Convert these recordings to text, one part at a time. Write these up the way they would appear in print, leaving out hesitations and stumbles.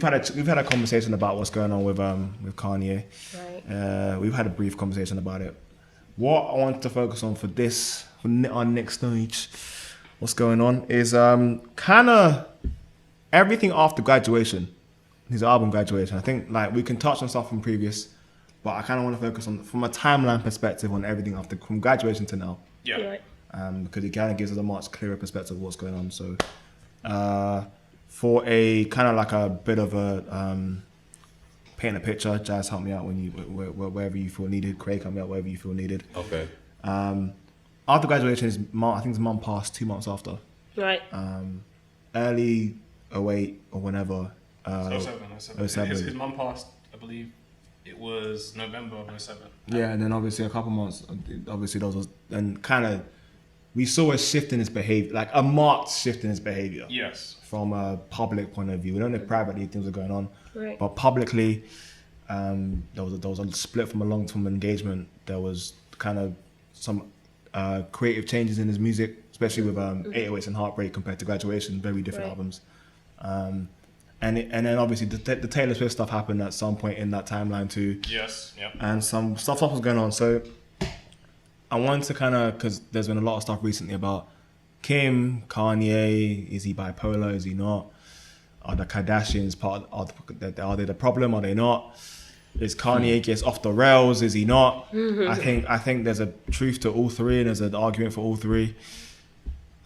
we've had a conversation about what's going on with Kanye. Right. We've had a brief conversation about it. What I want to focus on for our next stage, what's going on is kind of everything after graduation. His album Graduation. I think like we can touch on stuff from previous, but I kind of want to focus on from a timeline perspective on everything after from graduation to now. Yeah. Right. Because it kind of gives us a much clearer perspective of what's going on. So, for a kind of like a bit of a paint a picture, Jas, help me out when you wherever you feel needed. Craig, help me out wherever you feel needed. Okay. After graduation, I think his mum passed 2 months after. Right. Early 08 or whenever. 07. His mum passed, I believe it was November of 07. Yeah, and then obviously a couple months, obviously those was, and kind of, we saw a shift in his behavior, like a marked shift in his behavior. Yes. From a public point of view. We don't know if privately things are going on, Right. but publicly, there was a split from a long-term engagement. There was kind of some creative changes in his music, especially with 808s and Heartbreak compared to Graduation, very different Right. albums. And then obviously the Taylor Swift stuff happened at some point in that timeline too. Yes. Yep. And some stuff was going on. So I wanted to kind of, because there's been a lot of stuff recently about Kim, Kanye, is he bipolar, is he not? Are the Kardashians are they the problem, are they not? Is Kanye gets off the rails, is he not? I think there's a truth to all three and there's an argument for all three.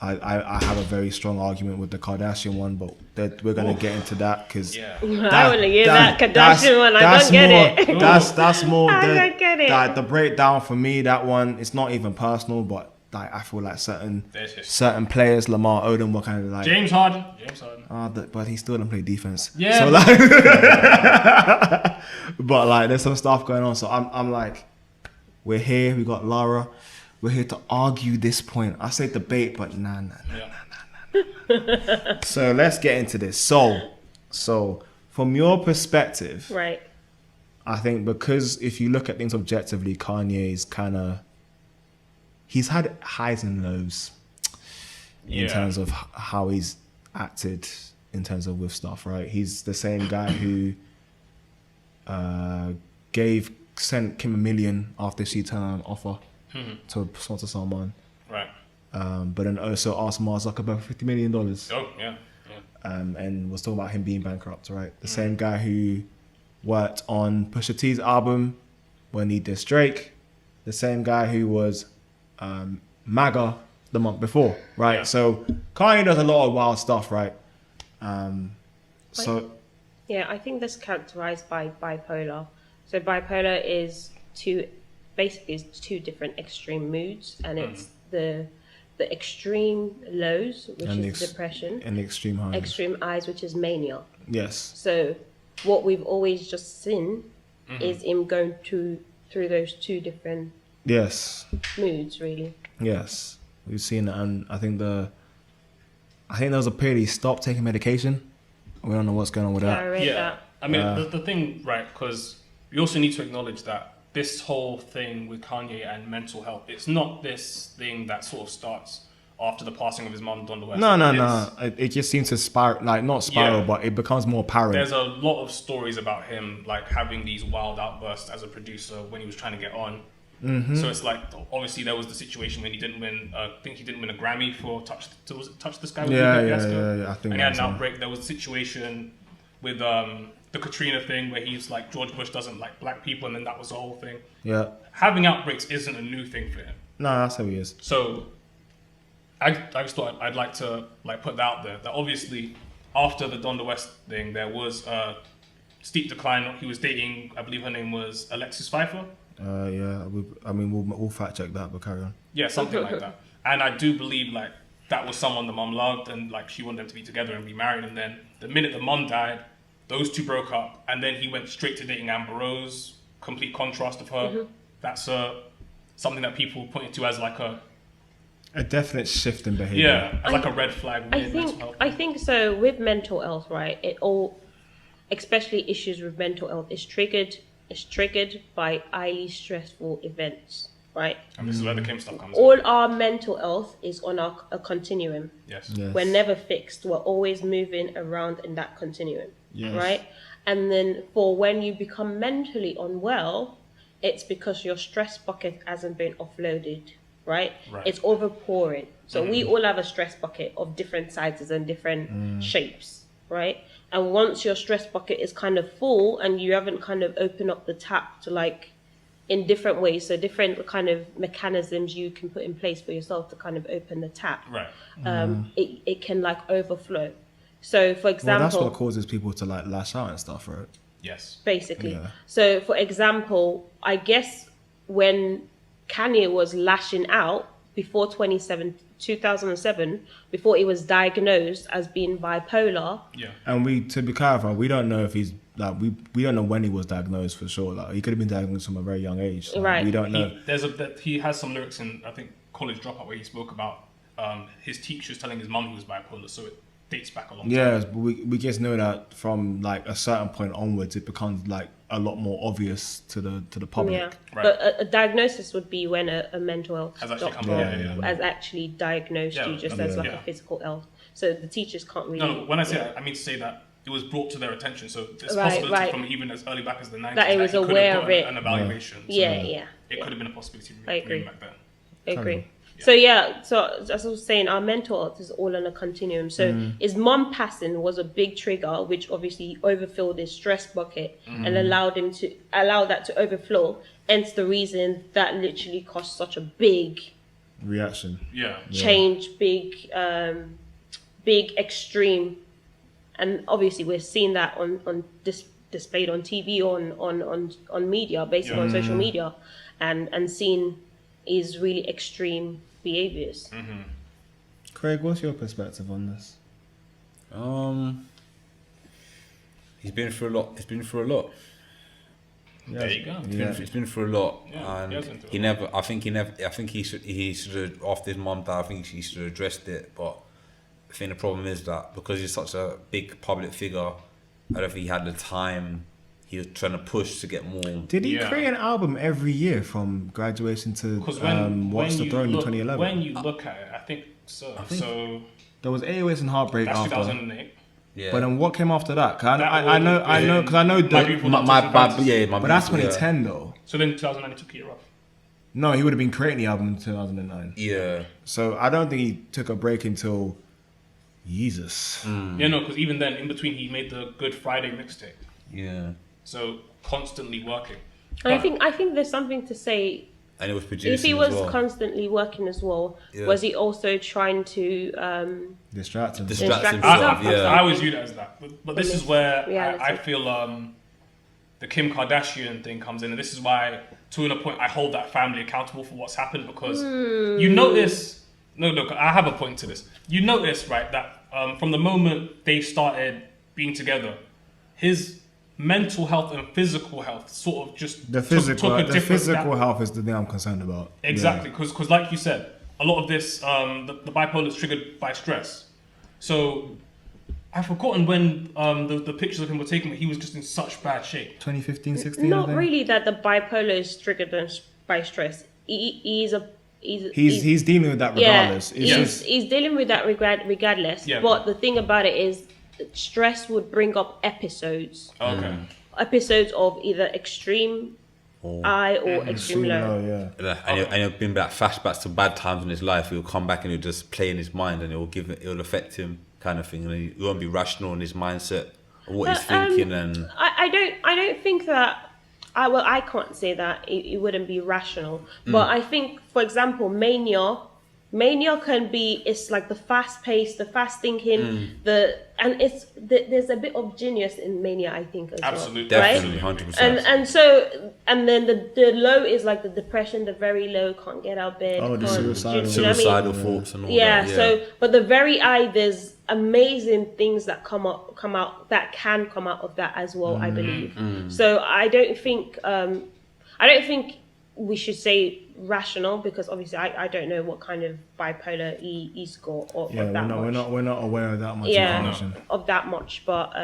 I have a very strong argument with the Kardashian one, but we're going to get into that because Yeah. I want to hear that Kardashian one. I don't get it. That's more I don't get it. the breakdown for me. That one, it's not even personal, but like I feel like certain players, Lamar Odom, were kind of like James Harden. But he still doesn't play defense. Yeah. So like, but like there's some stuff going on. So I'm like, we're here. We got Lara. We're here to argue this point. I say debate, but nah. So let's get into this. So from your perspective, Right. I think because if you look at things objectively, Kanye's he's had highs and lows in terms of how he's acted in terms of with stuff, right? He's the same guy who sent Kim $1 million after she turned an offer to sponsor someone. Right. But then also asked Mark Zuckerberg for $50 million. Oh, yeah. And was talking about him being bankrupt, right? The same guy who worked on Pusha T's album when he dissed Drake. The same guy who was MAGA the month before, right? Yeah. So Kanye does a lot of wild stuff, right? Yeah, I think that's characterized by bipolar. So bipolar is two different extreme moods, and it's the extreme lows, which is depression, and the extreme highs. Extreme highs, which is mania. Yes. So what we've always just seen is him going through those two different moods, really. Yes, we've seen that, and I think there was a period he stopped taking medication. We don't know what's going on with that. I read that. I mean, the thing, right? Because we also need to acknowledge that this whole thing with Kanye and mental health, it's not this thing that sort of starts after the passing of his mum, Donda West. No. It just seems to spiral, like not spiral, but it becomes more apparent. There's a lot of stories about him like having these wild outbursts as a producer when he was trying to get on. So it's like, obviously there was the situation when he didn't win, I think he didn't win a Grammy for Touch the Sky? Yeah, I think and he had an outbreak. There was a situation with the Katrina thing where he's like, George Bush doesn't like black people, and then that was the whole thing. Yeah. Having outbreaks isn't a new thing for him. No, that's how he is. So I just thought I'd like to like put that out there, that obviously after the Donda West thing, there was a steep decline. He was dating, I believe her name was Alexis Pfeiffer. We'll fact check that, but carry on. Yeah, something like that. And I do believe like that was someone the mum loved, and like she wanted them to be together and be married. And then the minute the mum died, those two broke up, and then he went straight to dating Amber Rose. Complete contrast of her. That's something that people point to as like a definite shift in behavior. Yeah, as like a red flag. I think so. With mental health, right? It all, especially issues with mental health, is triggered by highly stressful events, right? And this is where the Kim stuff comes in. All our mental health is on a continuum. Yes. We're never fixed. We're always moving around in that continuum. Yes. right? And then for when you become mentally unwell, it's because your stress bucket hasn't been offloaded, right? Right. It's overpouring. So we all have a stress bucket of different sizes and different shapes, right? And once your stress bucket is kind of full and you haven't kind of opened up the tap to like in different ways, so different kind of mechanisms you can put in place for yourself to kind of open the tap, Right. it can like overflow. So for Well, example, that's what causes people to like lash out and stuff, right? Yes. basically. Yeah. So, for example, I guess when Kanye was lashing out before 2007, before he was diagnosed as being bipolar, Yeah. And to be clarified, we don't know if he's like we don't know when he was diagnosed for sure. Like he could have been diagnosed from a very young age. So Right. We don't know. He has some lyrics in, I think, College Dropout, where he spoke about his teachers telling his mum he was bipolar, so it dates back a long time. Yeah, but we just know that from like a certain point onwards, it becomes like a lot more obvious to the public. yeah. Right. But a diagnosis would be when a mental health Has actually doctor come out, yeah. has actually diagnosed Yeah, you just yeah. as like Yeah. a physical health. So the teachers can't really. No, when I say that, I mean to say that it was brought to their attention. So there's Right, possibility right. from even as early back as the 90s That he was could have aware got of it. an evaluation. So Yeah, it could have been a possibility I agree. back then. I agree. Totally. So yeah, so as I was saying, our mental health is all on a continuum. So his mum passing was a big trigger, which obviously overfilled his stress bucket and allowed that to overflow. Hence the reason that literally caused such a big Reaction. Yeah. change, big extreme, and obviously we're seeing that on displayed on TV, on media, basically on social media, and seeing is really extreme behaviors. Craig, what's your perspective on this? He's been through a lot. He's been through a lot. There you go. Yeah. He's been through a lot, Yeah, and he has been through he a never. I think he should. He should have, after his mum died, I think he should have addressed it. But I think the problem is that because he's such a big public figure, I don't think he had the time. He was trying to push to get more. Did he Yeah. create an album every year from graduation to Because Watch the you Throne in look, 2011? when you look at it, I think so. So There was AOS and Heartbreak that's after. 2008. Yeah. But then what came after that? 'Cause That I know, was- because I know My that. Beautiful my, Dark my, Twisted my, Fantasy. yeah, my But that's beautiful, 2010 though. So then 2009 he took a year off. No, he would have been creating the album in 2009. Yeah. So I don't think he took a break until Jesus. Yeah, no, because even then, in between, he made the Good Friday mixtape. Yeah. So constantly working. And But- I think there's something to say. And it was producing If he as was well. constantly working as well, Yeah. was he also trying to Distract him. Distract Distract himself. himself. Yeah. I always view that as that. But this is where Reality. I feel the Kim Kardashian thing comes in. And this is why, to an point, I hold that family accountable for what's happened. Because you notice... No, look, I have a point to this. You notice, right, that from the moment they started being together, his mental health and physical health sort of just The physical, took a the different physical health is the thing I'm concerned about. Exactly, because like you said, a lot of this, the bipolar is triggered by stress. So I've forgotten when the pictures of him were taken, but he was just in such bad shape. 2015, 16. I not think. really that the bipolar is triggered by stress. He's dealing with that regardless. It's just he's dealing with that regardless. Yeah. But the thing about it is, stress would bring up episodes of either extreme high or extreme low. yeah. And it'll bring back flashbacks to bad times in his life. He'll come back and he'll just play in his mind, and it'll affect him, kind of thing. And he won't be rational in his mindset or what he's thinking. And I don't think that. I can't say that it wouldn't be rational, but I think, for example, mania can be, it's like the fast pace, the fast thinking, there's a bit of genius in mania, I think, as Absolutely. well, right? definitely 100%. And then the low is like the depression, the very low, can't get out of bed. Oh, the can't- suicidal. do you know what I mean? Suicidal thoughts and all Yeah, that. so but the very high, there's amazing things that come out that can come out of that as well, I believe. So I don't think we should say rational, because obviously I don't know what kind of bipolar he's got or Yeah, that much. we're not aware of that much Yeah, information. of that much, but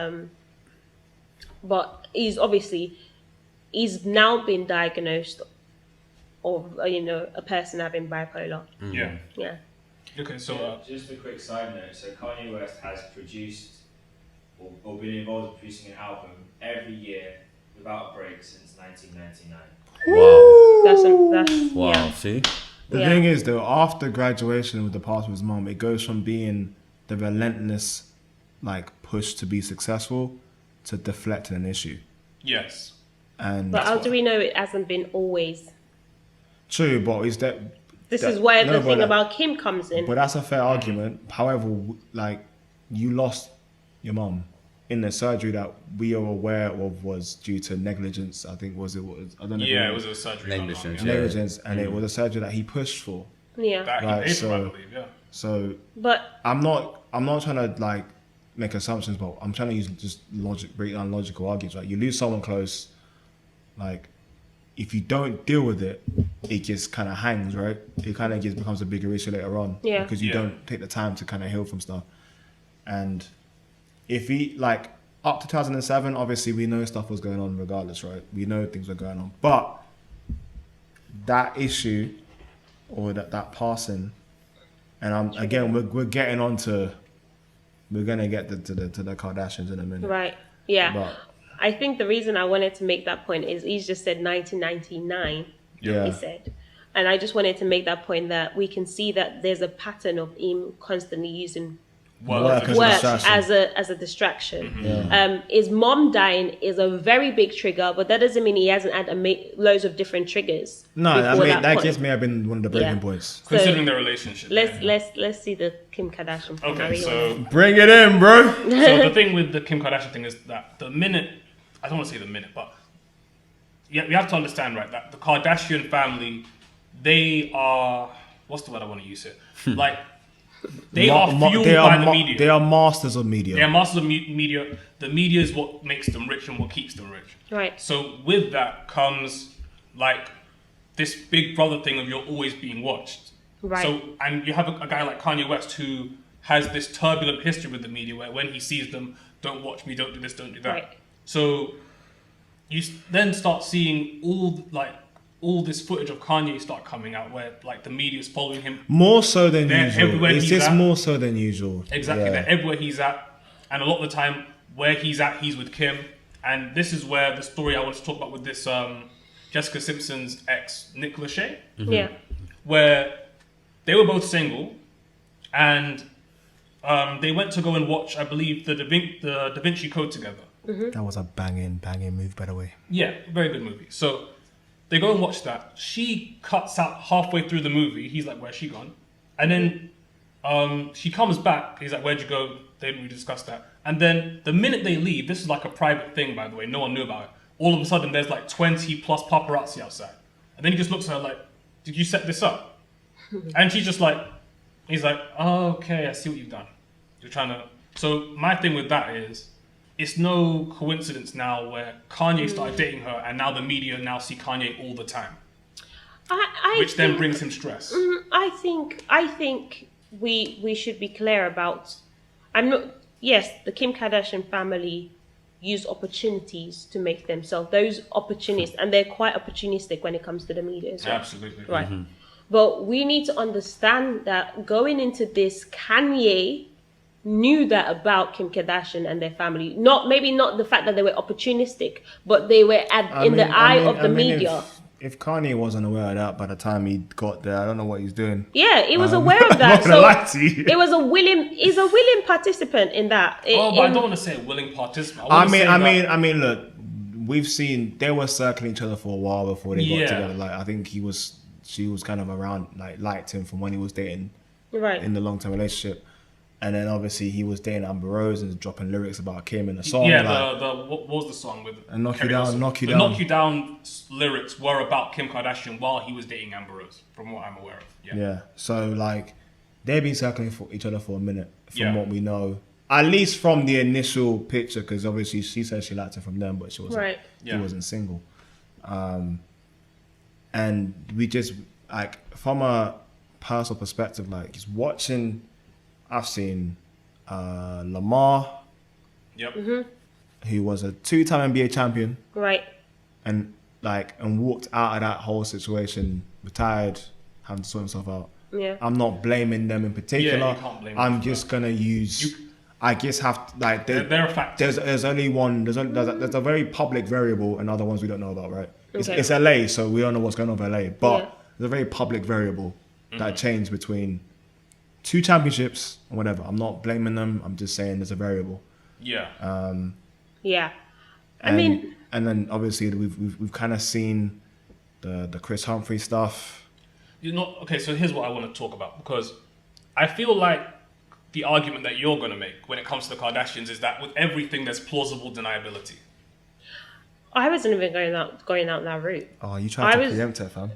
he's now been diagnosed of a person having bipolar. Yeah. Yeah. Okay, so Just a quick side note. So Kanye West has produced or been involved in producing an album every year without a break since 1999. Wow. Wow. Yeah. See? The thing is, though, after graduation with the past with his mom, it goes from being the relentless, like, push to be successful to deflecting an issue. Yes. And But how do we know it hasn't been always? true, but is that This is where the thing but about Kim comes in. But that's a fair argument. However, like, you lost your mom in the surgery that we are aware of was due to negligence. I think was I don't know. Yeah, it was a surgery. Negligence, gone wrong, negligence, and it was a surgery that he pushed for. Yeah. That he Right, paid for, I so- believe, yeah. So But I'm not trying to like make assumptions, but I'm trying to use just break down logical arguments. Right, you lose someone close, like if you don't deal with it, it just kind of hangs, right? It kind of just becomes a bigger issue later on, Yeah. because you Yeah. don't take the time to kind of heal from stuff. And if he like up to 2007, obviously we know stuff was going on regardless, right? We know things were going on, but that issue or that passing. And again, we're getting on to, we're gonna get to the Kardashians in a minute. right. Yeah. But I think the reason I wanted to make that point is he's just said 1999. yeah, He said. And I just wanted to make that point that we can see that there's a pattern of him constantly using Work as a work distraction. as a distraction. Yeah. His mom dying is a very big trigger, but that doesn't mean he hasn't had loads of different triggers. no, I before mean that point. just may have been one of the breaking Yeah. points. Considering their relationship. Let's see the Kim Kardashian. Okay, Marie so Bring it in, bro. so the thing with the Kim Kardashian thing is that the minute, I don't want to say the minute, but yeah, we have to understand, right, that the Kardashian family, they are, what's the word I want to use here? Like, they are fueled by the media. They are masters of media. They are masters of media. The media is what makes them rich and what keeps them rich. Right. So with that comes like this big brother thing of you're always being watched. Right. So and you have a guy like Kanye West who has this turbulent history with the media where when he sees them, don't watch me, don't do this, don't do that. Right. So you then start seeing all this footage of Kanye start coming out where like the media is following him. More so than They're usual. everywhere It's he's just at. more so than usual. Exactly, Yeah. they're everywhere he's at, and a lot of the time where he's at, he's with Kim. And this is where the story I want to talk about with this Jessica Simpson's ex, Nick Lachey, Yeah. where they were both single, and they went to go and watch, I believe, the Da Vinci Code together. That was a banging move, by the way. Yeah, very good movie. So they go and watch that. She cuts out halfway through the movie. He's like, "Where's she gone?" And then she comes back. He's like, "Where'd you go?" They didn't really discuss that. And then the minute they leave, this is like a private thing, by the way. No one knew about it. All of a sudden, there's like 20 plus paparazzi outside. And then he just looks at her like, "Did you set this up?" And she's just like, he's like, "Oh, okay, I see what you've done. You're trying to." So my thing with that is, it's no coincidence now where Kanye started dating her, and now the media now see Kanye all the time, which then brings him stress. I think we should be clear about. I'm not. Yes, the Kim Kardashian family use opportunities to make themselves those opportunists, and they're quite opportunistic when it comes to the media as well. Absolutely. Right. But we need to understand that going into this, Kanye knew that about Kim Kardashian and their family. Maybe not the fact that they were opportunistic, but they were in the eye of the media. If Kanye wasn't aware of that by the time he got there, I don't know what he's doing. Yeah, he was aware of I'm that. not gonna lie to you. It was he's a willing participant in that. But I don't want to say willing participant. I mean, look, we've seen they were circling each other for a while before they got Yeah. together. Like, I think she was kind of around, like, liked him from when he was dating Right. in the long-term relationship. And then obviously he was dating Amber Rose and dropping lyrics about Kim in the song. Yeah, like, what was the song with? And Knock You Kerry Down, Hilson? Knock You The Down. Knock You Down lyrics were about Kim Kardashian while he was dating Amber Rose, from what I'm aware of. Yeah. Yeah. So, like, they've been circling for each other for a minute, from Yeah. what we know. At least from the initial picture, because obviously she said she liked him from them, but she wasn't. Right. Yeah. She wasn't single. And we just, like, from a personal perspective, like, just watching, I've seen Lamar, Yep. who was a 2-time NBA champion, Right. and walked out of that whole situation, retired, having to sort himself out. Yeah. I'm not blaming them in particular. Yeah, you can't blame them I'm for just gonna use. I guess They're a factor. there's only one. There's a very public variable and other ones we don't know about, right? Okay. It's LA, so we don't know what's going on with LA. But Yeah. there's a very public variable that changed between 2 championships or whatever. I'm not blaming them. I'm just saying there's a variable. Yeah. Yeah. I And, mean, and then obviously we've kind of seen the Chris Humphrey stuff. Okay, so here's what I want to talk about, because I feel like the argument that you're going to make when it comes to the Kardashians is that with everything there's plausible deniability. I wasn't even going out that route. Oh, you tried I to was- preempt it, fam.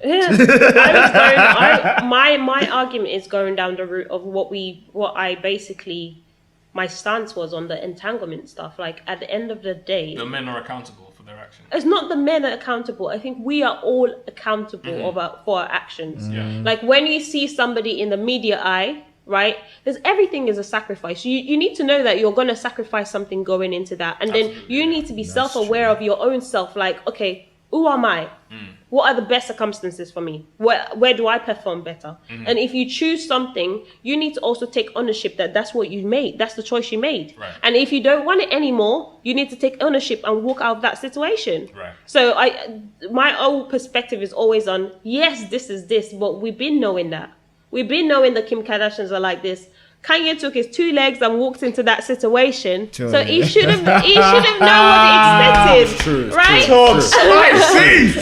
My argument is going down the route of my stance was on the entanglement stuff. Like, at the end of the day, The men are accountable for their actions. it's not the men are accountable. I think we are all accountable for our actions. Yeah. Like, when you see somebody in the media eye, right? Everything is a sacrifice. You need to know that you're going to sacrifice something going into that. And then Absolutely, you need to be self-aware of your own self. Like, okay, who am I? What are the best circumstances for me? Where do I perform better? And if you choose something, you need to also take ownership that that's what you made. That's the choice you made. Right. And if you don't want it anymore, you need to take ownership and walk out of that situation. Right. So my own perspective is always on, yes, this is this, but we've been knowing that. We've been knowing the Kim Kardashians are like this. Kanye took his 2 legs and walked into that situation. True. So he should have known what he expected. True, right? Talk spicy.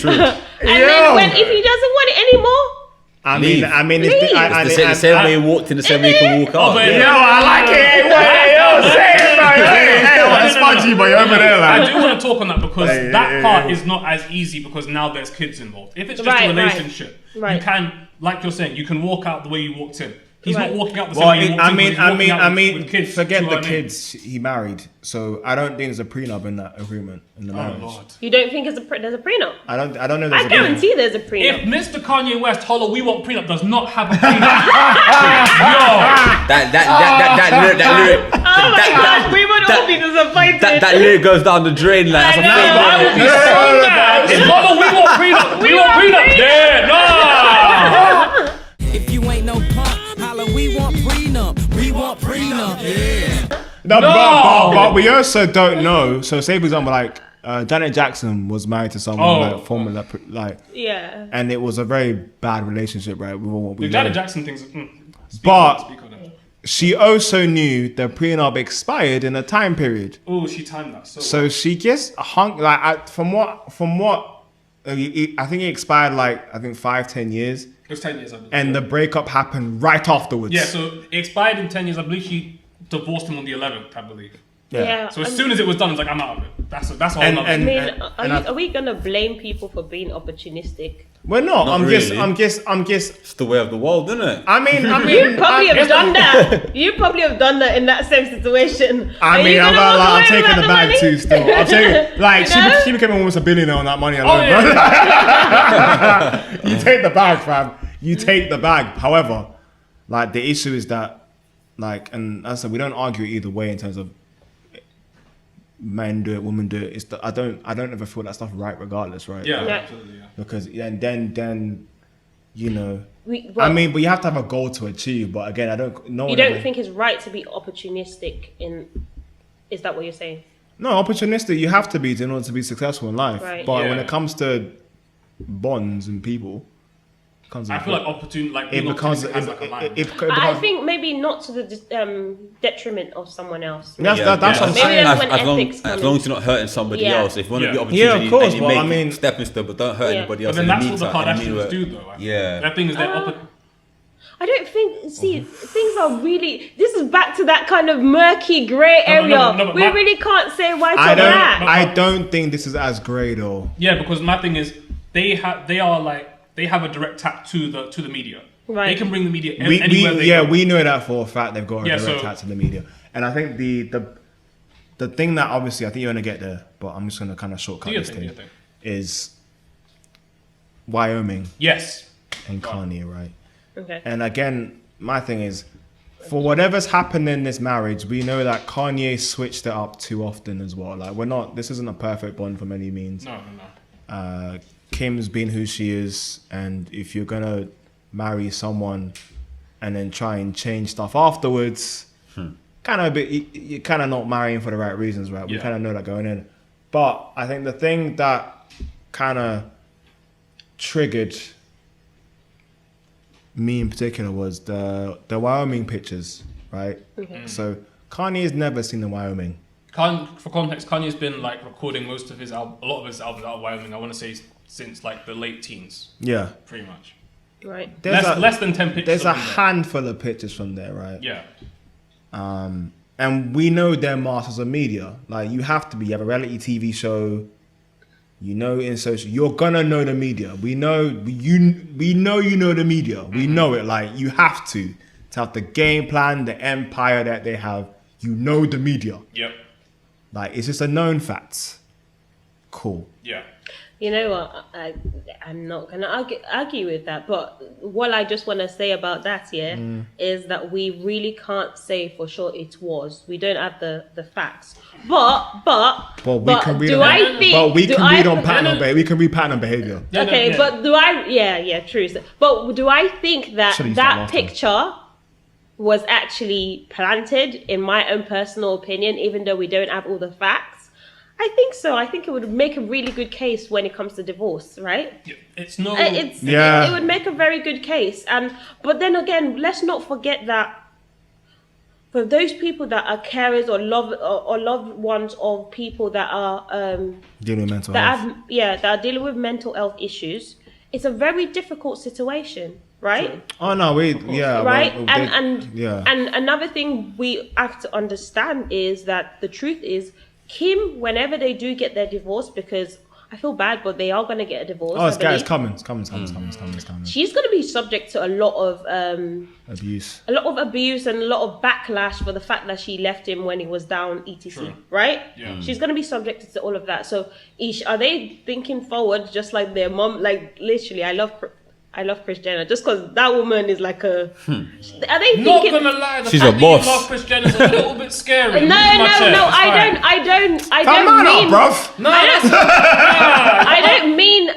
And then if he doesn't want it anymore, I Leave. mean, Leave. It's the same way he walked in, the same way he can walk out. but- Yo, I like it. Say it, bro. Hey, spongy, but you're over there, I like. do want to talk on that because Hey, that hey, part hey. is not as easy because now there's kids involved. If it's just Right, a relationship, right. you can, like you're saying, you can walk out the way you walked in. He's Right. not walking out the same Well, way he walked in. He's walking out with kids forget to the our name. kids he married. So I don't think there's a prenup in that agreement in the Oh marriage. Lord. you don't think there's a prenup? I don't know. I There's a guarantee there's a If prenup. Mr. Kanye West, Hollow, we want prenup, does not have a prenup, yo, That lyric. Oh my gosh, we would all be disappointed. That lyric goes down the drain like that's a I know. fake I would be so mad. If Hollow, we want prenup, we want prenup, yeah, no. If you ain't no punk, holla, we want prenup. We want prenup. Yeah. No, No! but we also don't know. So say for example, like Janet Jackson was married to someone Oh. like former like, Yeah. and it was a very bad relationship, right? We all The know. Janet Jackson things. But- Speak on it. She also knew the prenup expired in a time period, Oh, she timed that so. so she just hung like from what I think it expired like 5-10 years, It was 10 years, I believe. and the breakup happened right afterwards. Yeah, so it expired in 10 years. I believe she divorced him on the 11th, I believe. Yeah. So as soon as it was done, it's like, I'm out of it. That's a whole And- nother I and- mean, and are we gonna blame people for being opportunistic? We're not. Not I'm just. really. It's the way of the world, isn't it? I mean, You probably have it's done that. You probably have done that in that same situation. I Are mean, you I'm gonna walk away taking without the bag money? too. Still, I'm taking like You know? she became almost a billionaire on that money alone. Oh, yeah. Bro. You take the bag, fam. You take the bag. However, like the issue is that, like, and as I said, we don't argue either way in terms of men do it, women do it. It's I don't ever feel that stuff right, regardless, right? Yeah, Yeah. absolutely, yeah. Because then you know. Well, I mean, but you have to have a goal to achieve. But again, I don't. No you one don't ever- think it's right to be opportunistic in? Is that what you're saying? No, opportunistic. You have to be in order to be successful in life. Right. But when Yeah. it comes to bonds and people, it becomes I feel like opportune, like it being becomes opportunistic has like a line. I think maybe not to the detriment of someone else. that's Yeah, that's what I'm Maybe saying. that's when ethics come as in. long as you're not hurting somebody Yeah. else. If you want to be Yeah. opportunity, Yeah, of course, and you but make I mean- stepping stone, but don't hurt Yeah. anybody But else. then in the that's what the meantime, in the Kardashians meanwhile. do, though. I think. Yeah. That thing is that I don't think. See, things are really. This is back to that kind of murky grey No, area. no, but we my- really can't say white I or black. don't think this is as grey though. Yeah, because my thing is they have a direct tap to the media. Right. They can bring the media We anywhere they go. we know that for a fact. They've got a Yeah, direct so- attach to the media, and I think the thing that obviously I think you're gonna get there, but I'm just gonna kind of shortcut Do your this thing, thing, do your thing. is Wyoming Yes. and Kanye, right? Okay. And again, my thing is, for whatever's happened in this marriage, we know that Kanye switched it up too often as well. Like this isn't a perfect bond from any means. No. Kim's been who she is, and if you're gonna marry someone and then try and change stuff afterwards, kind of a bit, you're kind of not marrying for the right reasons, right? We Yeah. kind of know that going in. But I think the thing that kind of triggered me in particular was the Wyoming pictures, right? So Kanye's never seen the Wyoming. For context, Kanye's been like recording most of a lot of his albums out of Wyoming. I want to say since like the late teens, Yeah. pretty much. Right. Less than 10 pictures. There's a of him there. handful of pictures from there, right? Yeah. And we know they're masters of media. Like, you have to be. You have a reality TV show. You know, in social, you're gonna know the media. We know you know the media. We know it. Like, you have to have the game plan, the empire that they have. You know the media. Yep. Like, it's just a known fact. Cool. Yeah. You know what? I'm not going to argue with that. But what I just want to say about that, is that we really can't say for sure it was. We don't have the facts. But we can read do on, I think? But we do can I- read on pattern on behavior. We can read pattern on behavior. Yeah, no, Okay, yeah. but do I? Yeah, true. But do I think that Should've used that that last time. picture was actually planted, in my own personal opinion, even though we don't have all the facts? I think so. I think it would make a really good case when it comes to divorce, right? It's no. Yeah. It would make a very good case. But then again, let's not forget that for those people that are carers or loved ones of people that are Dealing with mental that health. that are dealing with mental health issues, it's a very difficult situation, right? Oh no, yeah. Right? well, And another thing we have to understand is that the truth is, Kim, whenever they do get their divorce, because I feel bad, but they are going to get a divorce. Oh, it's I believe. coming. It's coming. She's going to be subject to a lot of Abuse. and a lot of backlash for the fact that she left him when he was down, etc. True. Right? Yeah. She's going to be subjected to all of that. So, are they thinking forward just like their mom? Like, literally, I love Kris Jenner just because that woman is like a. Are they Not thinking? gonna lie, the She's fact a that you boss. love Kris Jenner's a little bit scary. No, I don't Come on mean. up, bruv. No,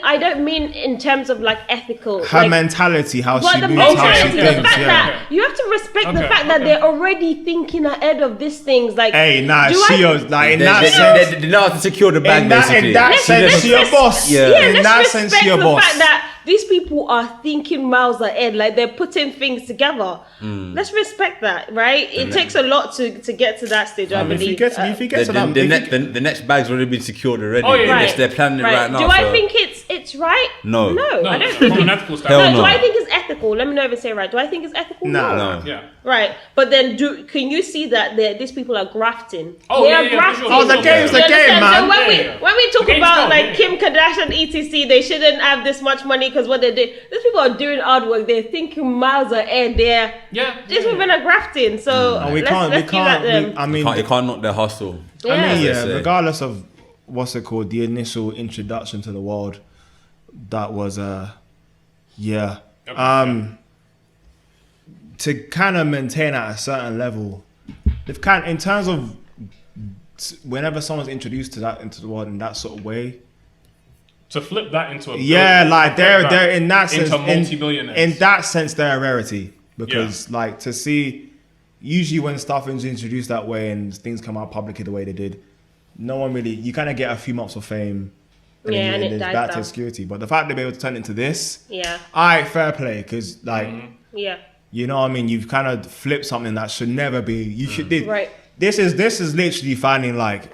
I don't mean in terms of like ethical. Her like, mentality, how but she the moves, how she mentality, the thinks. fact Yeah. that you have to respect the Okay, fact that okay. they're already thinking ahead of these things. Like, Hey, nah, do she I- was like in that sense. They know how to secure the bag, In that basically. sense, she a boss. Yeah. Yeah, In let's that respect sense, she a the boss. fact that these people are thinking miles ahead, like they're putting things together. Let's respect that, right? It takes a lot to get to that stage, I If you believe. get to that, The next bag's already been secured already. Oh, yeah. Yes, they're planning it right now. Do I so- think it's right? No. No, no, I don't from think an it's ethical Hell standpoint. do no. I think it's ethical? Let me know if I say it right. Do I think it's ethical? Nah. No. Yeah. Right, but then can you see that these people are grafting? Oh, they yeah, are yeah, for grafting. sure. Oh, the game's the You game, understand? man. So when Yeah, yeah. we talk The game's about gone, like yeah. Kim Kardashian, etc., they shouldn't have this much money because what they did. These people are doing hard work. They're thinking miles ahead. These women are grafting. So And we let's can't. give that them. I mean, You can't knock their hustle. Yeah. I mean, As they yeah. say. Regardless of what's it called, the initial introduction to the world, that was yeah. Okay. To kind of maintain at a certain level, they've kind in terms of whenever someone's introduced to that into the world in that sort of way. To flip that into a Yeah, like they're in that sense, into multi-billionaires. in that sense, they're a rarity because like to see, usually when stuff is introduced that way and things come out publicly the way they did, no one really, you kind of get a few months of fame. And Yeah, then and it there's dies back to down. obscurity. But the fact that they were able to turn it into this, Yeah, alright, fair play, because like yeah, you know what I mean, you've kind of flipped something that should never be. You should right. This is literally finding like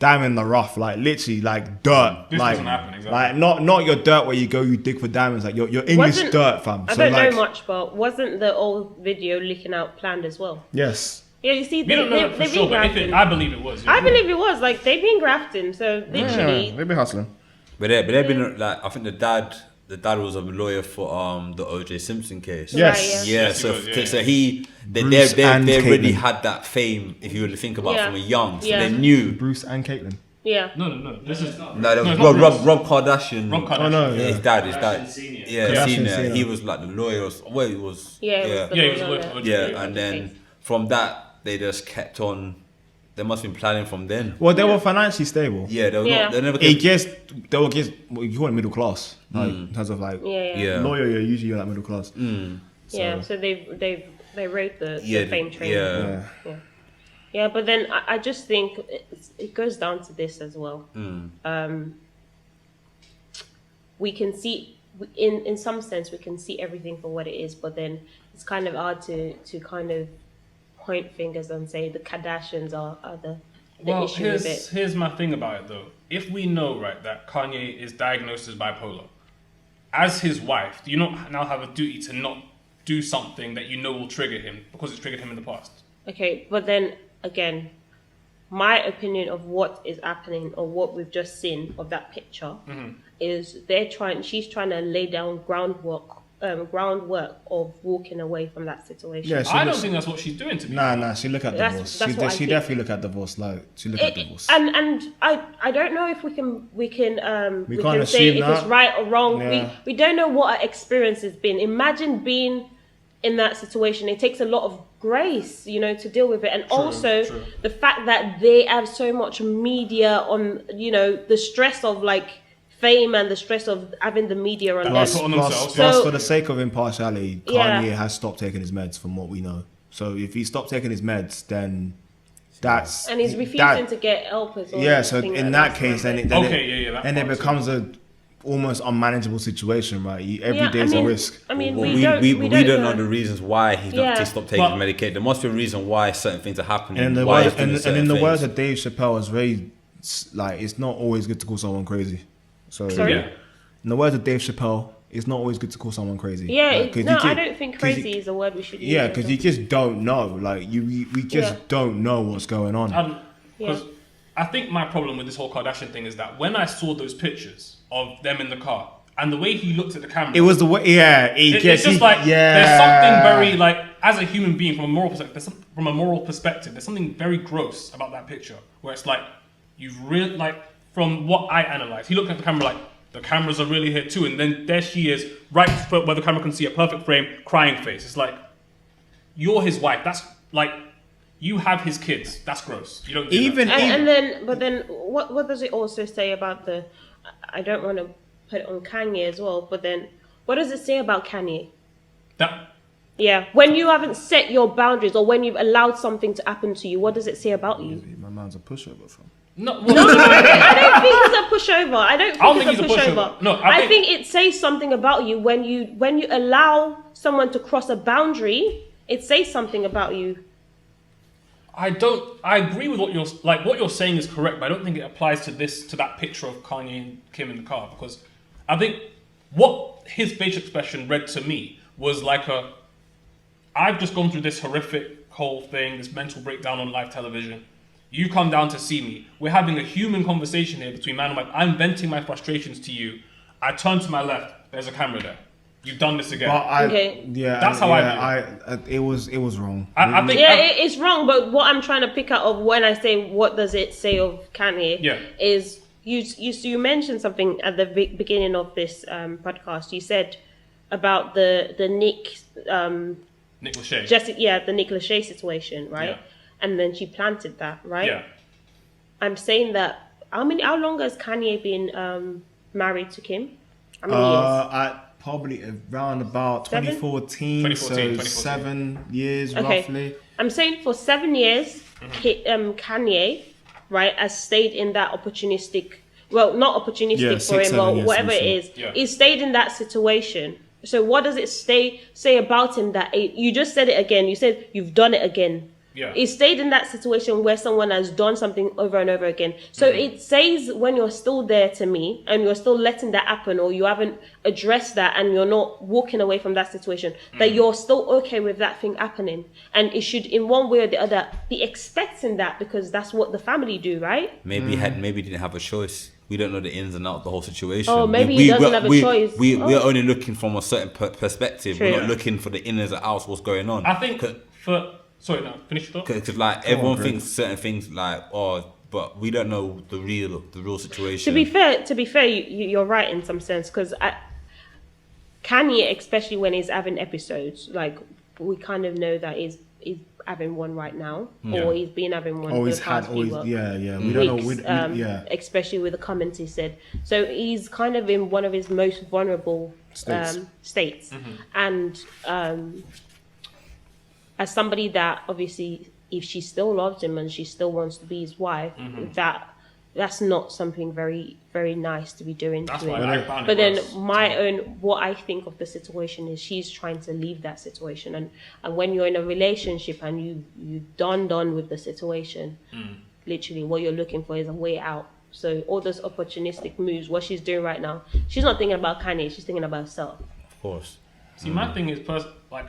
diamond in the rough, like literally like dirt. This like, doesn't happen, exactly. Like not your dirt where you go, you dig for diamonds, like your English Wasn't- dirt, fam. I So don't like, know much, but wasn't the old video leaking out planned as well? yes. Yeah, you see, We don't know that for they've sure, been but grafting. I believe it was. Yeah. I believe it was like they've been grafting. So literally, They've been hustling. But they've been like, I think the dad was a lawyer for the O.J. Simpson case. Yes. Right, Yeah, Yes, so he was, yeah. so he they Bruce and already Caitlyn. had that fame if you really think about it Yeah. from a young, so Yeah. they knew. Bruce and Caitlyn. yeah. No. This is No, that was No, it's not Rob Kardashian. Rob Kardashian. Oh no, Yeah, yeah. his dad. Kardashian Senior. Yeah, Kardashian senior. Senior. He was like the lawyer. Well, he was. Yeah, it was the Yeah, he was lawyer a lawyer there. for OJ. Yeah, and then from that they just kept on. They must have been planning from then. Well, they were financially stable. Yeah, they were Yeah. not. They never. It Kept, just they were just you call it middle class, like in terms of like Yeah. yeah. lawyer. You're usually like middle class. Yeah, so they've They wrote the fame train. Yeah, but then I just think it goes down to this as well. We can see, in some sense, we can see everything for what it is, but then it's kind of hard to kind of point fingers and say the Kardashians are the issue with it. Here's my thing about it though. If we know, right, that Kanye is diagnosed as bipolar, as his wife, do you not now have a duty to not do something that you know will trigger him because it's triggered him in the past? Okay, but then again, my opinion of what is happening or what we've just seen of that picture is she's trying to lay down groundwork of walking away from that situation. Yeah, I don't think that's what she's doing to me. Nah, she look at divorce. She definitely look at divorce. She look at divorce. And I don't know if we can can't say assume if it's that. right or wrong. Yeah. We don't know what our experience has been. Imagine being in that situation. It takes a lot of grace, to deal with it, and also the fact that they have so much media on, the stress of fame and the stress of having the media on them. Plus, for the sake of impartiality, Kanye has stopped taking his meds, from what we know. So if he stopped taking his meds, then that's and he's refusing to get help as well. Yeah, so in that case, then it becomes a almost unmanageable situation, right? Every day's a risk. I mean, we don't know the reasons why he stopped taking his medication. There must be a reason why certain things are happening. And in the words of Dave Chappelle, it's very it's not always good to call someone crazy. So in the words of Dave Chappelle, it's not always good to call someone crazy. Yeah, I don't think crazy is a word we should use. Yeah, because you just don't know. We just don't know what's going on. Because I think my problem with this whole Kardashian thing is that when I saw those pictures of them in the car and the way he looked at the camera, it was the way. Yeah, it's just there's something very as a human being from a moral perspective, there's something very gross about that picture where it's you've really from what I analysed, he looked at the camera the cameras are really here too, and then there she is right where the camera can see a perfect frame, crying face. It's you're his wife. That's you have his kids. That's gross. You don't do that. But then what does it also say about I don't want to put it on Kanye as well, but then what does it say about Kanye? When you haven't set your boundaries or when you've allowed something to happen to you, what does it say about you? My man's a pushover from. No, I don't think it's a pushover. I don't think it's a pushover. No, I think it says something about you when you allow someone to cross a boundary. It says something about you. I agree with what you're saying is correct, but I don't think it applies to that picture of Kanye and Kim in the car, because I think what his facial expression read to me was I've just gone through this horrific whole thing, this mental breakdown on live television. You come down to see me. We're having a human conversation here between man and wife. I'm venting my frustrations to you. I turn to my left. There's a camera there. You've done this again. That's how I view it. It was wrong. I think it's wrong. But what I'm trying to pick out of when I say what does it say of Kanye is you mentioned something at the beginning of this podcast. You said about the Nick Lachey. The Nick Lachey situation, right? Yeah. And then she planted that, right? Yeah. I'm saying that. How long has Kanye been married to Kim? How many years? Probably around about 2014, so 7 years roughly. I'm saying for 7 years, Kanye, right, has stayed in that opportunistic. Well, not opportunistic for him, or whatever it is. Yeah. He stayed in that situation. So what does it say about him that you just said it again? You said you've done it again. Yeah. He stayed in that situation where someone has done something over and over again. So it says when you're still there to me and you're still letting that happen, or you haven't addressed that and you're not walking away from that situation, that you're still okay with that thing happening. And it should, in one way or the other, be expecting that, because that's what the family do, right? Maybe he didn't have a choice. We don't know the ins and outs of the whole situation. Oh, maybe he doesn't have a choice. We're only looking from a certain perspective. True. We're not looking for the inners and outs, what's going on. I think Sorry, no, finish your thought. Because everyone thinks certain things but we don't know the real situation. To be fair, you're right in some sense, because Kanye, especially when he's having episodes, we kind of know that he's having one right now, or he's been having one for the past few weeks. We don't know. Especially with the comments he said. So he's kind of in one of his most vulnerable states, and as somebody that obviously, if she still loves him and she still wants to be his wife, that's not something very, very nice to be doing That's to why him. I found it But then worse. what I think of the situation is she's trying to leave that situation, and when you're in a relationship and you done with the situation, literally what you're looking for is a way out. So all those opportunistic moves, what she's doing right now, she's not thinking about Kanye, she's thinking about herself. Of course. See, my thing is,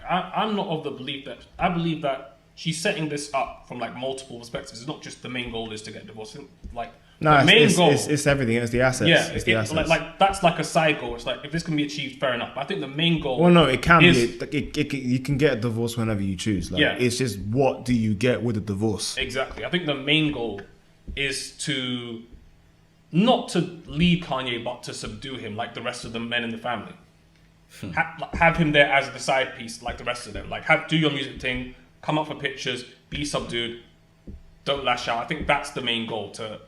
I'm not of the belief that I believe that she's setting this up from like multiple perspectives. It's not just the main goal is to get divorced. Like No, the main goal, it's everything. It's the assets. yeah, it's the assets. like that's like a side goal. It's like if this can be achieved, fair enough. But I think the main goal. Well, no, it can is, be. You can get a divorce whenever you choose. Like, Yeah. It's just what do you get with a divorce? Exactly. I think the main goal is to not to leave Kanye, but to subdue him like the rest of the men in the family. Have him there as the side piece, like the rest of them. Like, do your music thing, come up for pictures, be subdued, don't lash out. I think that's the main goal to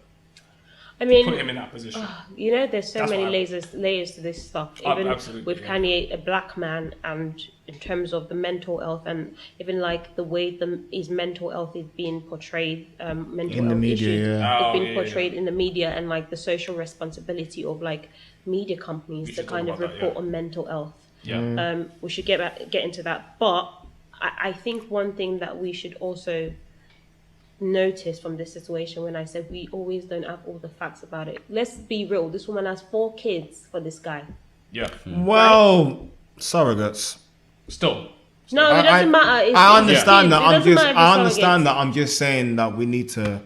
I mean, put him in that position. you know, there's so That's many what layers to this stuff. Even absolutely, with yeah. Kanye, a black man, and in terms of the mental health, and even like the way his mental health is being portrayed, mental In the health media, issues yeah. is being yeah, portrayed in the media, and like the social responsibility of like media companies We to should kind talk of about that, report yeah. on mental health. Yeah. We should get into that, but I think one thing that we should also notice from this situation, when I said we always don't have all the facts about it, let's be real, this woman has 4 kids for this guy. Yeah. Well, surrogates. Still. No, it doesn't matter. I understand that. I I'm understand that. I'm just saying that we need to,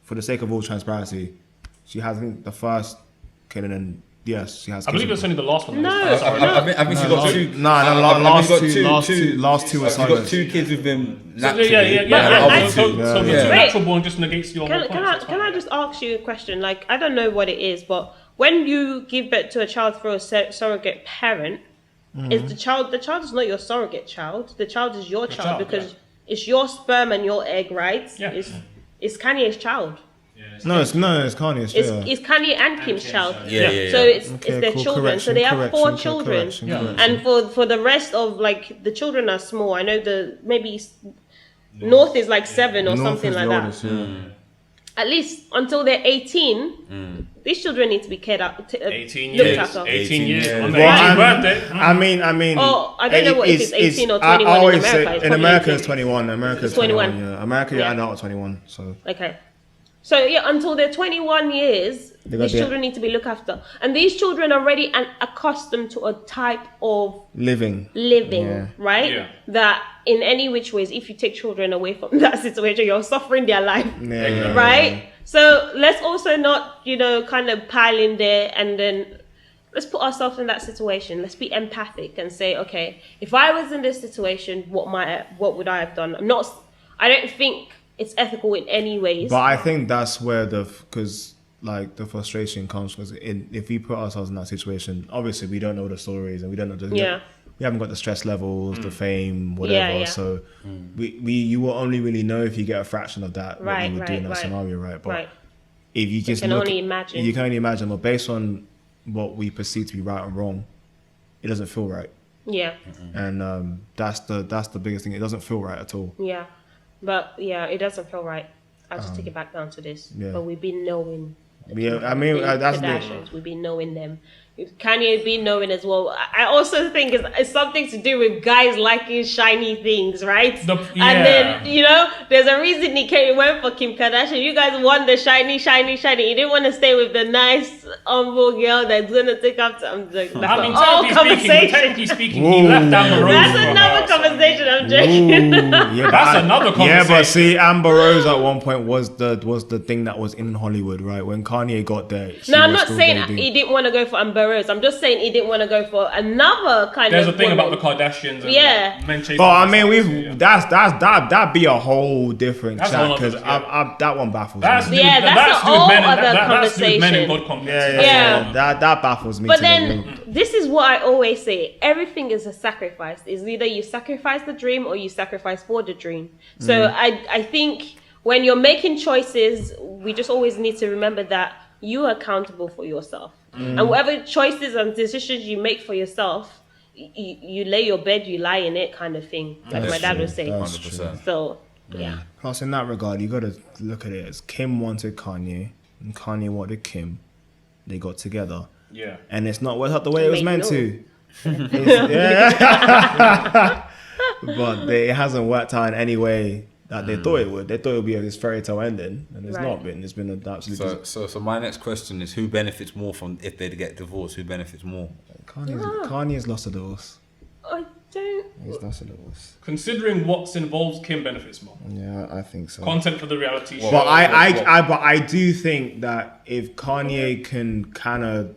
for the sake of all transparency, she has, I think, the first kid, and then yes, she has. I believe kids it's only the last one. No, I think she's got two. last two were She's got surrogates. 2 kids with him So, naturally. yeah. So Yeah, the yeah. two natural born just negates your whole Can point. I just ask you a question? Like, I don't know what it is, but when you give birth to a child through a surrogate parent, is the child is not your surrogate child. The child is your child because it's your sperm and your egg, right? Yeah. It's Kanye's child. No, it's Kanye's. It's Kanye and Kim's child. Yeah. So it's Okay, their cool, children. So they have 4 correction, children. correction. And for the rest of like the children are small. I know maybe North is like 7 or North something is like the that. oldest, yeah. At least until they're 18, these children need to be cared up, 18 looked years. after. 18 years. years. On the Well, 18th birthday. I mean. Oh, I don't know what if it's 18 or 21 I always in America. say It's in probably America 18. it's 21. America is 21. 21. Yeah, America Yeah. and out 21. So Okay. So yeah, until they're 21 years, They got these the- children need to be looked after. And these children are already accustomed to a type of living. living, Yeah. right? Yeah. That in any which ways, if you take children away from that situation, you're suffering their life, Yeah. right? So let's also not, kind of pile in there, and then let's put ourselves in that situation. Let's be empathic and say, okay, if I was in this situation, what would I have done? I don't think it's ethical in any ways. But I think that's where the frustration comes, because if we put ourselves in that situation, obviously we don't know the stories and we don't know we haven't got the stress levels, the fame, whatever. Yeah. So you will only really know if you get a fraction of that what Right, you would do in that right. scenario, right? But Right. if you just can only imagine. you can only imagine. But based on what we perceive to be right and wrong, it doesn't feel right, Yeah. and that's the biggest thing. It doesn't feel right at all. Yeah. But yeah, it doesn't feel right. I'll just take it back down to this. yeah. But we've been knowing. Yeah, I mean the that's the. Kardashians. We've been knowing them. Kanye been knowing as well. I also think it's something to do with guys liking shiny things, right? And then, there's a reason he went for Kim Kardashian. You guys want the shiny. You didn't want to stay with the nice, humble girl that's going to take up to... I'm joking. That's an all conversation. Technically speaking, he left Amber Rose. That's for another her, so- conversation. I'm joking. Yeah, That's another conversation. Yeah, but see, Amber Rose at one point was the thing that was in Hollywood, right? When Kanye got there. No, I'm not saying he didn't want to go for Amber Rose. I'm just saying he didn't want to go for another kind There's of a thing woman. about the Kardashians and Yeah. men chasing. But I mean, themselves, that'd be a whole different That's a chat, whole because other- that one baffles That's me. Yeah, that's a whole other That's to do with men and conversation. God complexes. Yeah, Yeah. that baffles me. But to the then moon. this is what I always say: everything is a sacrifice. It's either you sacrifice the dream or you sacrifice for the dream. So I think when you're making choices, we just always need to remember that you are accountable for yourself, and whatever choices and decisions you make for yourself, you lay your bed, you lie in it, kind of thing. Like That's my dad true. would say. That's 100%. So yeah. Plus, in that regard, you got to look at it as Kim wanted Kanye, and Kanye wanted Kim. They got together, Yeah. and it's not worked out the way it was Made meant no. to. Yeah. But it hasn't worked out in any way that they thought it would. They thought it would be this fairy tale ending, and it's Right. not been. It's been an absolute. So my next question is, who benefits more from if they get divorced? Who benefits more? Kanye's lost a divorce. I don't. He's lost a divorce. Considering what's involved, Kim benefits more. Yeah, I think so. Content for the reality show. But I do think that if Kanye can kind of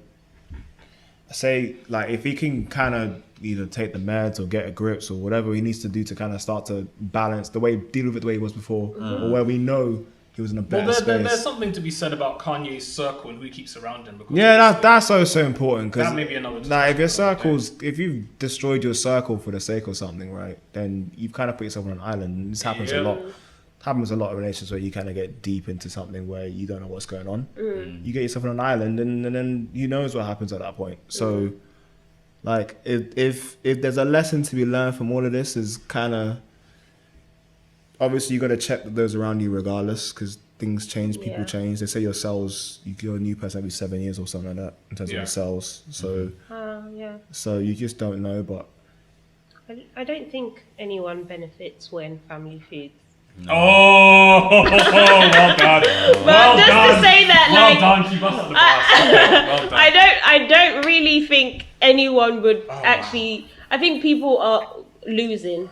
say, like, if he can kind of either take the meds or get a grips or whatever he needs to do to kind of start to balance the way, deal with it the way he was before, or where we know he was in a better Well, there's space. something to be said about Kanye's circle and who he keeps around him. Because Yeah, that's so important, because that may be another. like, if your circles, if you've destroyed your circle for the sake of something, right, then you've kind of put yourself on an island. And this happens a lot. Happens a lot of relations where you kind of get deep into something where you don't know what's going on. You get yourself on an island, and then who knows what happens at that point. So, like, if there's a lesson to be learned from all of this, is kind of obviously you got to check those around you regardless, because things change, people change. They say your cells, you're a new person every 7 years or something like that in terms of your cells. So, so you just don't know. But I don't think anyone benefits when family feuds. Oh, well done. But just to say that, well like, done. She busted the bus. Well done. I don't really think anyone would actually. I think people are losing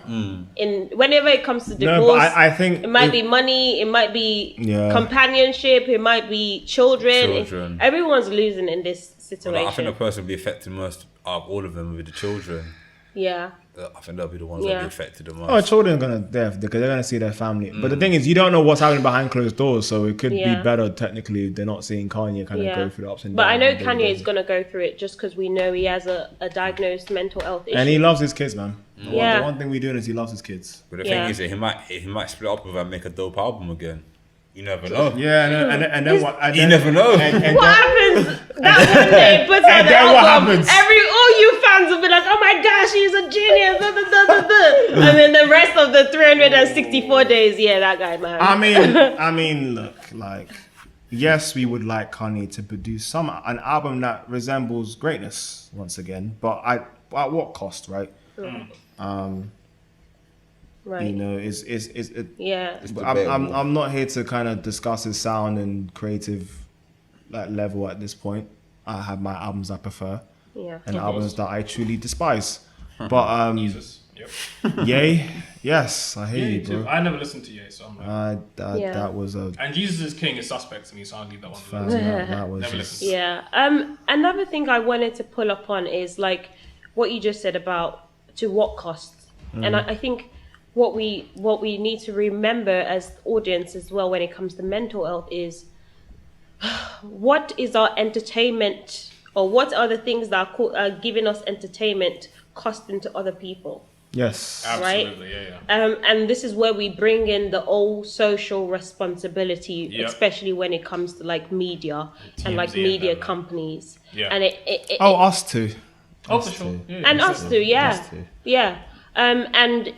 in whenever it comes to divorce. no, but I think it might be money, it might be Yeah. companionship, it might be children. Everyone's losing in this situation. I think the person will be affected most of all of them will be the children. Yeah. I think they'll be the ones that will be affected the most. Oh, children are gonna death because they're gonna see their family. But the thing is, you don't know what's happening behind closed doors, so it could be better technically if they're not seeing Kanye kind of go through the ups and downs. But I know and Kanye day-to-day. is gonna go through it just because we know he has a diagnosed mental health issue. And he loves his kids, man. The Yeah. one thing we do is he loves his kids. But the thing is that he might split up with her and make a dope album again. You never know. Yeah, and then what? And You then, never know. And What happens that one day he puts out And the then what album? happens? All you fans will be like, "Oh my gosh, he's a genius!" Da, da, da, da, da. And then the rest of the 364 days, that guy, man. I mean, look, like, yes, we would like Kanye to produce an album that resembles greatness once again, but at what cost, right? Right. You know, Yeah. I'm not here to kind of discuss his sound and creative like level at this point. I have my albums I prefer Yeah. and albums that I truly despise. But Jesus. Yep. Yay, yes, I hear Yeah, you, too. bro. I never listened to Ye, so I'm like. That was a And Jesus is King is suspect to me, so I'll leave that one. fan. alone. That was Never just, listened. Yeah. Another thing I wanted to pull up on is like what you just said about to what cost, and I think what we need to remember as audience as well when it comes to mental health is what is our entertainment, or what are the things that are giving us entertainment costing to other people. yes. Absolutely, yeah. And this is where we bring in the old social responsibility, Yep. especially when it comes to like media and like TMZ and media that. companies. Yeah. And it Oh, us too. Oh, for sure. Yeah, and yeah. us too, yeah. Us too. Yeah. And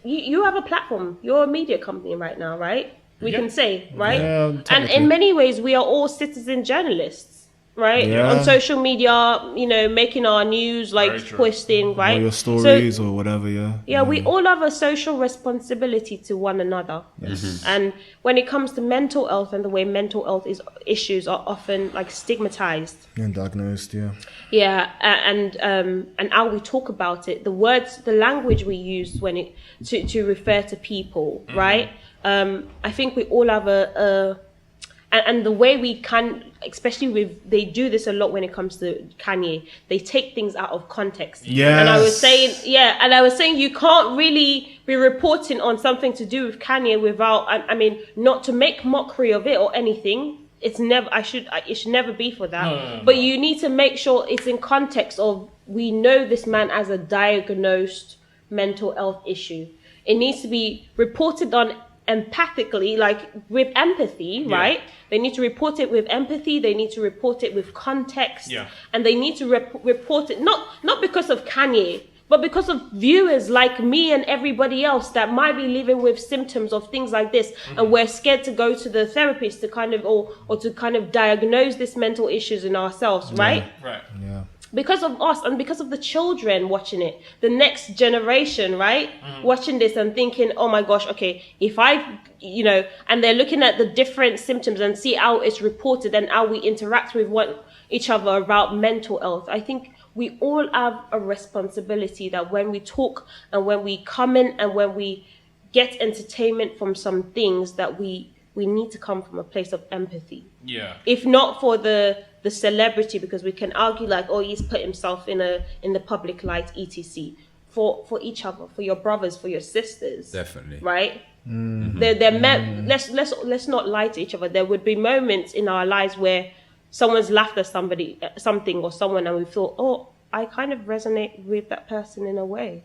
you have a platform. You're a media company right now, right? We Yeah. can say, right? Yeah, And technically. in many ways, we are all citizen journalists, right? Yeah. On social media, making our news, like Very true. posting, right? Or your So, stories or whatever, yeah. yeah, we all have a social responsibility to one another. And when it comes to mental health and the way mental health issues are often like stigmatized, And diagnosed, yeah. yeah, and how we talk about it, the words, the language we use when it to refer to people, right? I think we all have and the way we can, especially they do this a lot when it comes to Kanye. They take things out of context. Yes. And I was saying you can't really be reporting on something to do with Kanye without, I mean, not to make mockery of it or anything. It's never. It should never be for that. No. But you need to make sure it's in context of we know this man as a diagnosed mental health issue. It needs to be reported on empathically, like with empathy, right? They need to report it with empathy. They need to report it with context, Yeah. and they need to report it not because of Kanye. But because of viewers like me and everybody else that might be living with symptoms of things like this, and we're scared to go to the therapist to kind of, or to kind of diagnose this mental issues in ourselves, right? Right. Yeah. Because of us and because of the children watching it, the next generation, right? Watching this and thinking, oh my gosh, okay, if I, and they're looking at the different symptoms and see how it's reported and how we interact with each other about mental health. I think we all have a responsibility that when we talk and when we comment and when we get entertainment from some things, that we need to come from a place of empathy. Yeah. If not for the celebrity, because we can argue like, oh, he's put himself in the public light, etc. For each other, for your brothers, for your sisters. Definitely. Right? Let's not lie to each other. There would be moments in our lives where someone's laughed at something or someone, and we thought, oh, I kind of resonate with that person in a way.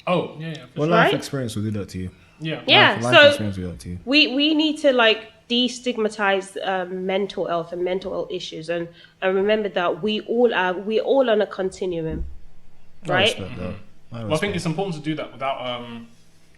Oh, yeah. For Well, sure. life Right? experience will do that to you. Yeah. Yeah. Life So experience will do that to you. we need to like destigmatize mental health and mental health issues, and remember that we're all on a continuum, I right? respect that. Well, I think it's important to do that without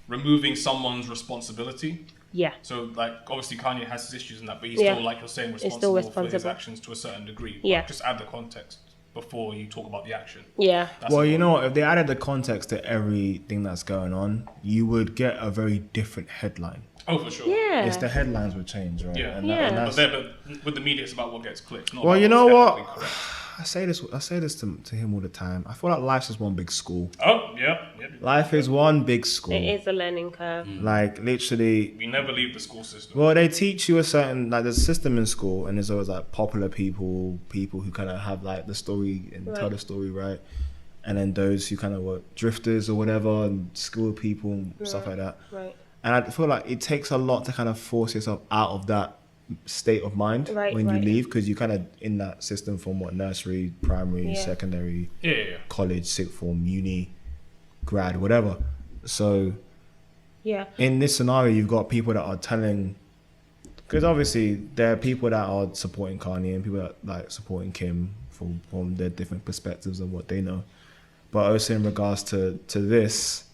removing someone's responsibility. Yeah. So, like, obviously Kanye has his issues and that, but he's Yeah. still, like you're saying, He's still responsible for his responsible. actions to a certain degree. Yeah. But just add the context before you talk about the action. Yeah. That's Well, you important. know what? If they added the context to everything that's going on, you would get a very different headline. Oh, for sure. Yeah. It's the headlines would change, right? Yeah. And Yeah. that's- But with the media, it's about what gets clicked. Not well, about you know what's what? ethically correct. I say this to him all the time. I feel like life's just one big school. Oh, yeah. Life is one big school. It is a learning curve. Like literally. We never leave the school system. Well, they teach you a certain there's a system in school, and there's always like popular people who kind of have like the story and tell Right. the story right, and then those who kind of were drifters or whatever, and school people and stuff like that. Right. And I feel like it takes a lot to kind of force yourself out of that state of mind Right, when you right. leave, because you kind of in that system from nursery, primary, Yeah. secondary, Yeah. college, sixth form, uni, grad, whatever. So Yeah. in this scenario, you've got people that are telling, because obviously there are people that are supporting Kanye and people that like supporting Kim from their different perspectives of what they know. But also in regards to this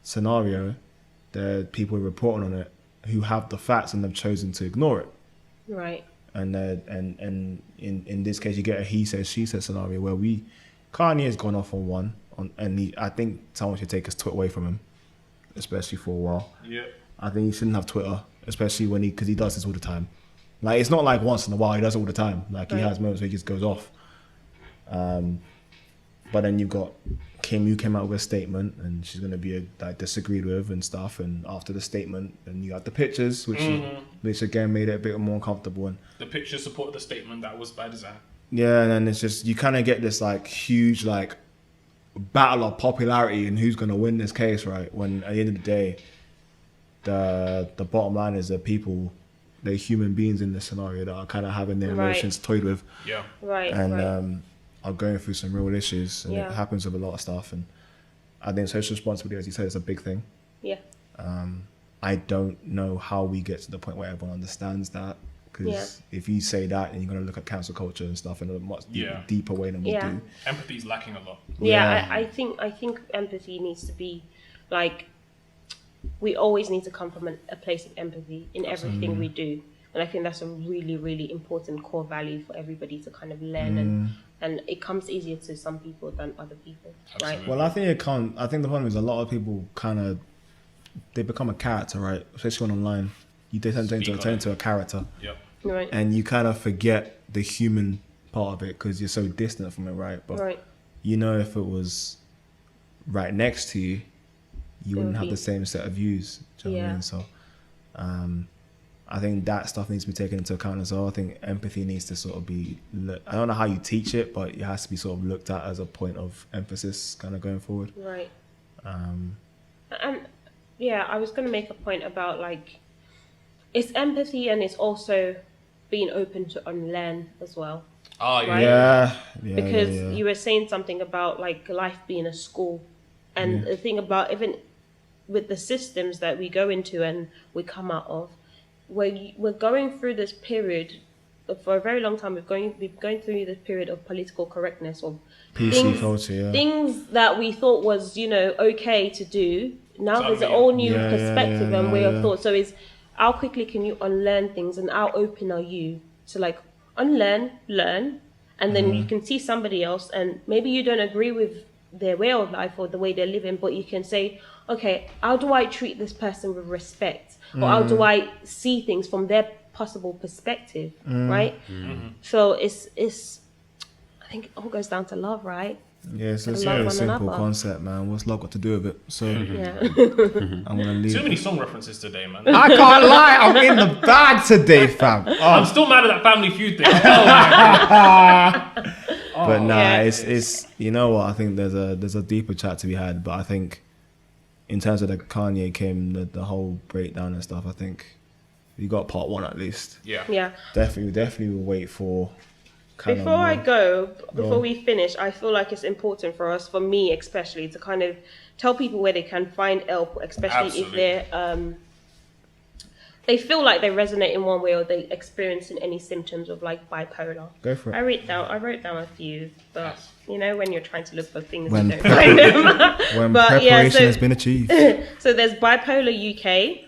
scenario, there are people reporting on it who have the facts and have chosen to ignore it. Right. And in this case, you get a he says she says scenario where Kanye has gone off on one, and I think someone should take his Twitter away from him, especially for a while. Yeah. I think he shouldn't have Twitter, especially because he does this all the time. Like, it's not like once in a while, he does it all the time. Like, he Right. has moments where he just goes off. But then you've got Kim, who came out with a statement, and she's going to be disagreed with and stuff. And after the statement, then you got the pictures, which again made it a bit more uncomfortable. And The picture supported the statement that was by design. yeah, and then it's just, you kind of get this like huge like battle of popularity and who's going to win this case, right? When at the end of the day, the bottom line is that people, they're human beings in this scenario that are kind of having their Right. emotions toyed with, Yeah. Right. and right. are going through some real issues, and Yeah. it happens with a lot of stuff. And I think social responsibility, as you said, is a big thing. Yeah. I don't know how we get to the point where everyone understands that, because if you say that, and you're going to look at cancel culture and stuff in a much Yeah. deeper way than we Yeah. do. Empathy is lacking a lot. Yeah, I think empathy needs to be like, we always need to come from a place of empathy in everything we do, and I think that's a really, really important core value for everybody to kind of learn, and it comes easier to some people than other people, right? Absolutely. Well, I think it can't. I think the problem is a lot of people they become a character, right? Especially when online, they turn Speak on into a character, Yep. Right, and you kind of forget the human part of it because you're so distant from it, right? But right, if it was right next to you, you wouldn't have be- the same set of views. Do you know what I Yeah. mean? So, I think that stuff needs to be taken into account as well. I think empathy needs to sort of be. I don't know how you teach it, but it has to be sort of looked at as a point of emphasis, kind of going forward. right. And yeah, I was going to make a point about like, it's empathy and it's also being open to unlearn as well. Oh, yeah. Right. Yeah, Because yeah. you were saying something about like life being a school, and the thing about even with the systems that we go into and we come out of, we're going through this period for a very long time we've going through this period of political correctness of PC culture, yeah. things that we thought was okay to do. Now there's an all new perspective and way of thought. So it's how quickly can you unlearn things, and how open are you to like unlearn, learn, and then you can see somebody else and maybe you don't agree with their way of life or the way they're living, but you can say, okay, how do I treat this person with respect, or how do I see things from their possible perspective, right? So it's I think it all goes down to love, right? Yeah, so it's Love a one simple another. concept, man. What's love got to do with it? So Yeah. I'm gonna leave. Too many song references today, man. I can't lie, I'm in the bag today, fam. I'm still mad at that Family Feud thing. Oh my God. But nah, Yeah. it's you know what? I think there's a deeper chat to be had. But I think in terms of the Kanye Kim, the whole breakdown and stuff, I think you got part one at least. Yeah. Definitely will wait for. Before we finish, I feel like it's important for us, for me especially, to kind of tell people where they can find help, especially if they're they feel like they resonate in one way or they experiencing any symptoms of like bipolar. Go for it. I wrote down a few, but when you're trying to look for things, When you don't find them. When But, preparation has been achieved. So there's Bipolar UK,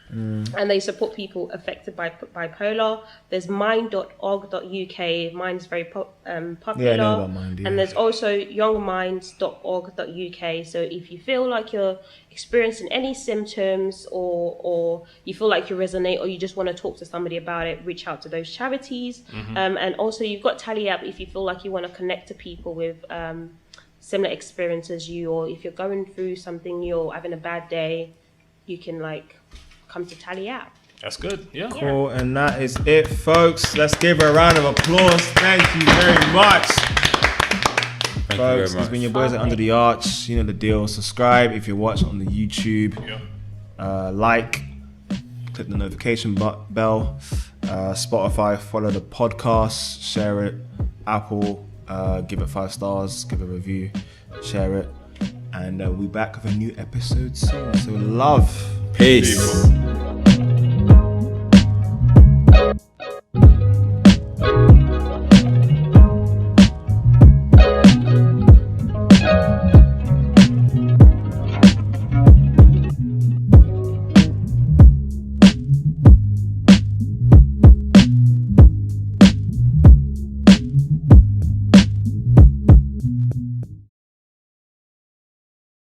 and they support people affected by bipolar. There's mind.org.uk. Mine's very popular. Yeah, I know about Mind, yeah. And there's also youngminds.org.uk. So if you feel like you're experiencing any symptoms or you feel like you resonate or you just want to talk to somebody about it, reach out to those charities. And also you've got Talley App if you feel like you want to connect to people with similar experience as you, or if you're going through something, you're having a bad day, you can come to Talley App. That's good. Yeah. Cool, and that is it, folks. Let's give her a round of applause. Thank you very much. Thank you very Folks, much. it's been your boys at Under the Arch. You know the deal. Subscribe if you're watching on the YouTube. Like, click the notification bell. Spotify, follow the podcast, share it. Apple, give it 5 stars, give a review, share it. And we'll be back with a new episode soon. So love. Peace.